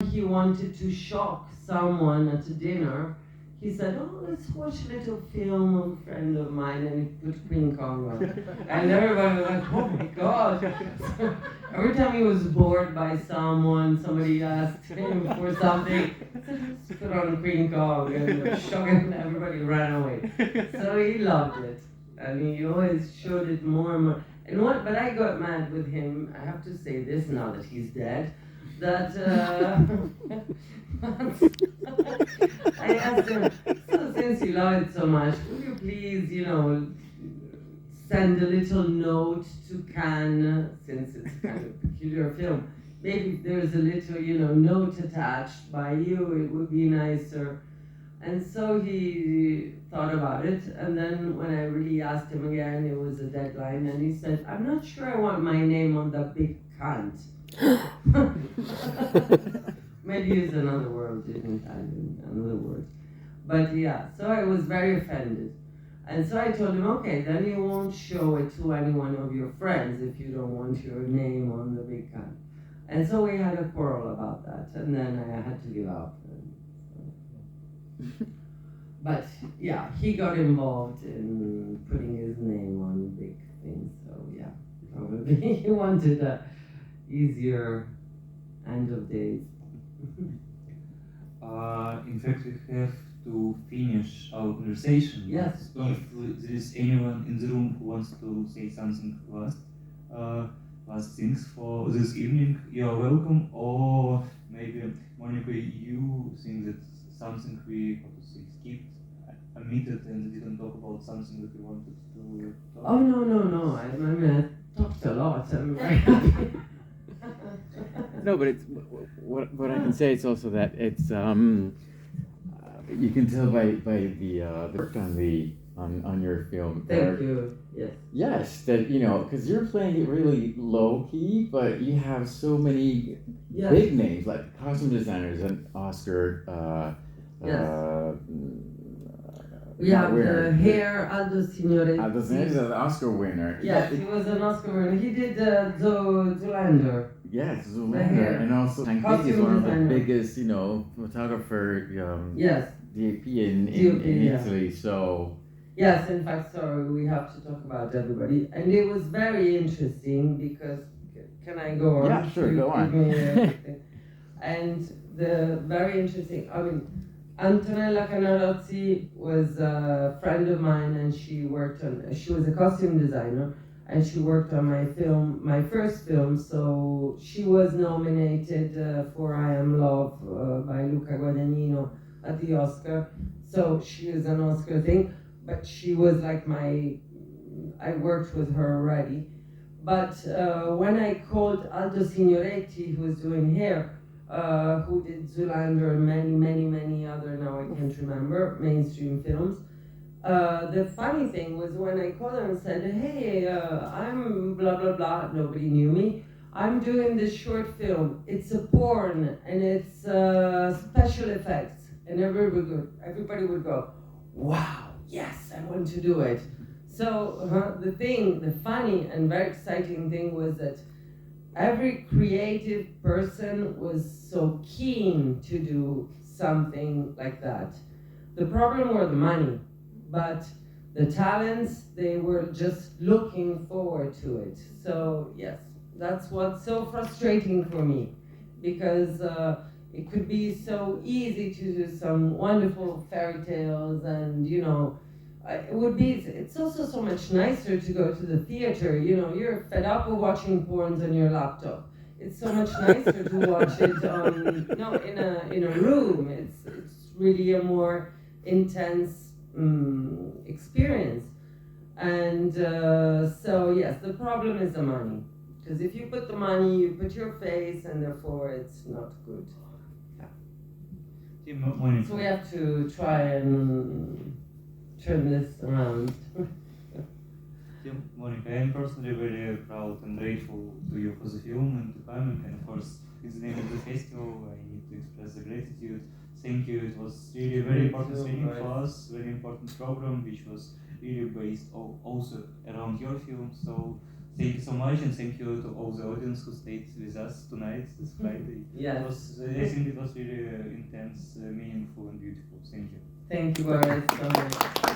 he wanted to shock someone at a dinner, he said, "Oh, let's watch a little film of a friend of mine," and he put Queen Kong on. And everybody was like, "Oh my God." So every time he was bored by someone, somebody asked him for something, he said, "Let's put on Queen Kong," and shocking, everybody ran away. So he loved it. And he always showed it more and more. But I got mad with him, I have to say this now that he's dead, that I asked him, "So since you love it so much, would you please, send a little note to Cannes, since it's kind of a peculiar film. Maybe if there's a little, note attached by you, it would be nicer." And so he thought about it, and then when I really asked him again, it was a deadline, and he said, "I'm not sure I want my name on the big cunt." Maybe use another word in Italian, another word. But yeah, so I was very offended. And so I told him, "Okay, then you won't show it to any one of your friends if you don't want your name on the big cunt." And so we had a quarrel about that, and then I had to give up. But yeah, he got involved in putting his name on big things, so yeah, probably he wanted a easier end of days. In fact, we have to finish our conversation. Yes. If there is anyone in the room who wants to say something last things for this evening, you are welcome. Or maybe, Monica, you think that something we, skipped, omitted, and didn't talk about something that we wanted to talk? Oh, no. I mean, I talked a lot. I'm very happy. No, but it's what I can say. It's also that it's you can tell by the work on your film. Thank you. Yes. Yes, that because you're playing it really low key, but you have so many big names like costume designers and Oscar. Yes. We have the hair, Aldo Signoretti. Aldo Signoretti is an Oscar winner. Yes, he was an Oscar winner. He did Zoolander. Yes, Zoolander, and also Hank is one of the biggest, photographer. Yes. DAP in Italy. So. Yes, in fact, sorry, we have to talk about everybody, and it was very interesting because. Can I go on? Yeah, sure, go on. And the very interesting. I mean, Antonella Canarozzi was a friend of mine, and she was a costume designer, and she worked on my first film, so she was nominated for I Am Love by Luca Guadagnino at the Oscar, so she was an Oscar thing, but she was like I worked with her already, but when I called Aldo Signoretti, who was doing hair, who did Zoolander and many other, now I can't remember, mainstream films. The funny thing was when I called him and said, "Hey, I'm blah blah blah," nobody knew me. "I'm doing this short film. It's a porn and it's special effects." And everybody would go, "Wow, yes, I want to do it." So the funny and very exciting thing was that every creative person was so keen to do something like that. The problem were the money, but the talents, they were just looking forward to it. So yes, that's what's so frustrating for me, because it could be so easy to do some wonderful fairy tales, and it's also so much nicer to go to the theater. You're fed up with watching porns on your laptop. It's so much nicer to watch it in a room. It's really a more intense experience. And so yes, the problem is the money. Because if you put the money, you put your face, and therefore it's not good. Yeah. So we have to try and turn this around. Monica, I'm personally very proud and grateful to you for the film and to coming, and of course, it's the name of the festival. I need to express the gratitude. Thank you. It was really a very important training for us, very important program, which was really based also around your film. So Thank you so much, and thank you to all the audience who stayed with us tonight, this Friday. Yes. I think it was really intense, meaningful, and beautiful. Thank you. Thank you, Boris, so much.